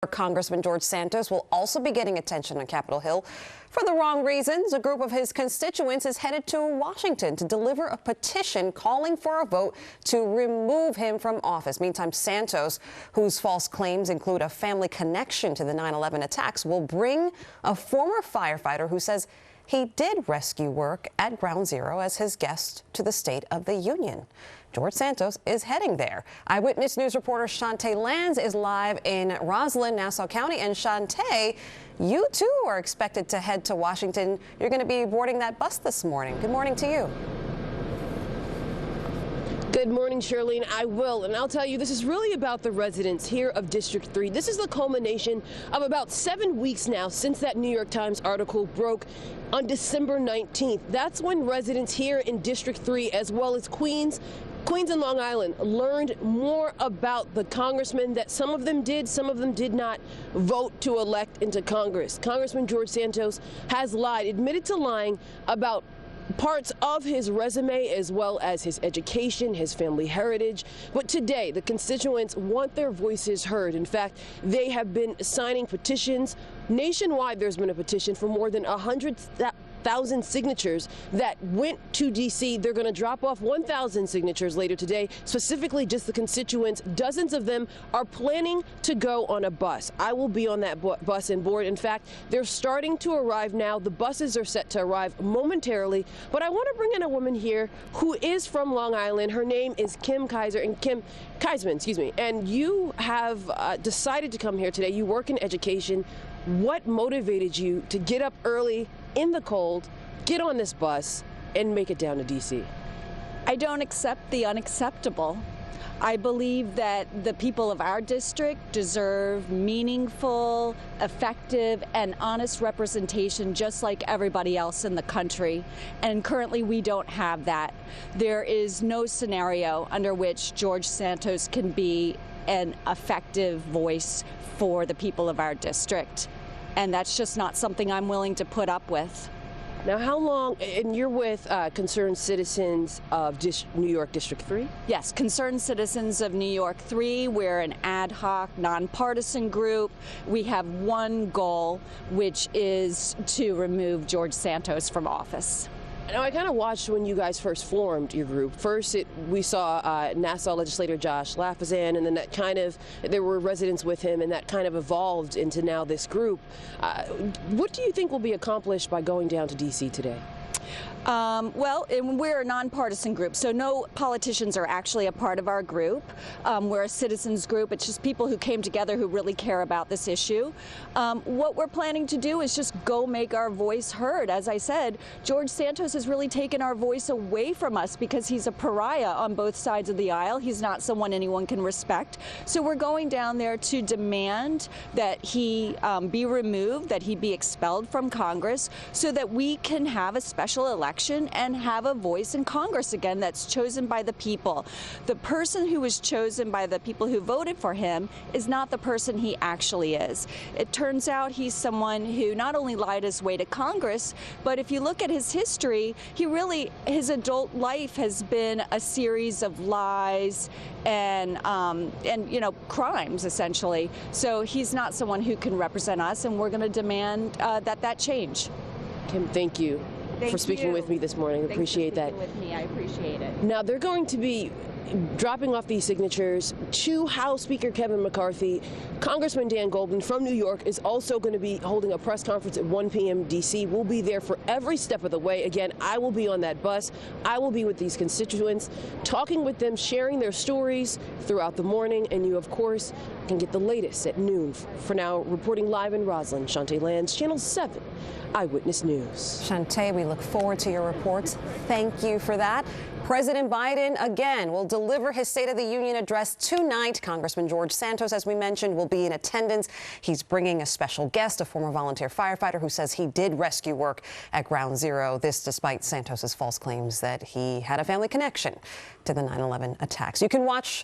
Congressman George Santos will also be getting attention on Capitol Hill for the wrong reasons. A group of his constituents is headed to Washington to deliver a petition calling for a vote to remove him from office. Meantime, Santos, whose false claims include a family connection to the 9/11 attacks, will bring a former firefighter who says he did rescue work at Ground Zero as his guest to the State of the Union. George Santos is heading there. Eyewitness News reporter Chantee Lans is live in Roslyn, Nassau County. And Chantee, you too are expected to head to Washington. You're going to be boarding that bus this morning. Good morning to you. Good morning, Charlene. I will, and I'll tell you, this is really about the residents here of District 3. This is the culmination of about 7 weeks now since that New York Times article broke on December 19th. That's when residents here in District 3, as well as Queens and Long Island, learned more about the congressman that some of them did not vote to elect into Congress. Congressman George Santos has lied, admitted to lying about parts of his resume as well as his education, his family heritage. But today, the constituents want their voices heard. In fact, they have been signing petitions. Nationwide, there's been a petition for more than 100,000 signatures that went to D.C. They're going to drop off 1,000 signatures later today, specifically just the constituents. Dozens of them are planning to go on a bus. I will be on that bus and board. In fact, they're starting to arrive now. The buses are set to arrive momentarily. But I want to bring in a woman here who is from Long Island. Her name is Kim Keisman, and you have decided to come here today. You work in education. What motivated you to get up early in the cold, get on this bus, and make it down to D.C.? I don't accept the unacceptable. I believe that the people of our district deserve meaningful, effective, and honest representation just like everybody else in the country. And currently we don't have that. There is no scenario under which George Santos can be an effective voice for the people of our district. And that's just not something I'm willing to put up with. Now, how long, and you're with Concerned Citizens of New York District 3? Yes, Concerned Citizens of New York 3. We're an ad hoc, nonpartisan group. We have one goal, which is to remove George Santos from office. Now, I kind of watched when you guys first formed your group. First, we saw Nassau legislator Josh Lafazan, and then there were residents with him, and that kind of evolved into now this group. What do you think will be accomplished by going down to D.C. today? Well, we're a nonpartisan group, so no politicians are actually a part of our group. We're a citizens group. It's just people who came together who really care about this issue. What we're planning to do is just go make our voice heard. As I said, George Santos has really taken our voice away from us because he's a pariah on both sides of the aisle. He's not someone anyone can respect. So we're going down there to demand that he be removed, that he be expelled from Congress, so that we can have a special election and have a voice in Congress again that's chosen by the people. The person who was chosen by the people who voted for him is not the person he actually is. It turns out he's someone who not only lied his way to Congress, but if you look at his history, his adult life has been a series of lies and crimes, essentially. So he's not someone who can represent us, and we're going to demand that change. Kim, thank you. For speaking with me this morning. Appreciate that. With me. I appreciate it. Now, they're going to be dropping off these signatures to House Speaker Kevin McCarthy. Congressman Dan Goldman from New York is also going to be holding a press conference at 1 p.m. D.C. We'll be there for every step of the way. Again, I will be on that bus. I will be with these constituents, talking with them, sharing their stories throughout the morning. And you, of course, can get the latest at noon. For now, reporting live in Roslyn, Chantee Lans, Channel 7, Eyewitness News. Chantee, we look forward to your reports. Thank you for that. President Biden, again, will deliver his State of the Union address tonight. Congressman George Santos, as we mentioned, will be in attendance. He's bringing a special guest, a former volunteer firefighter who says he did rescue work at Ground Zero. This despite Santos's false claims that he had a family connection to the 9/11 attacks. You can watch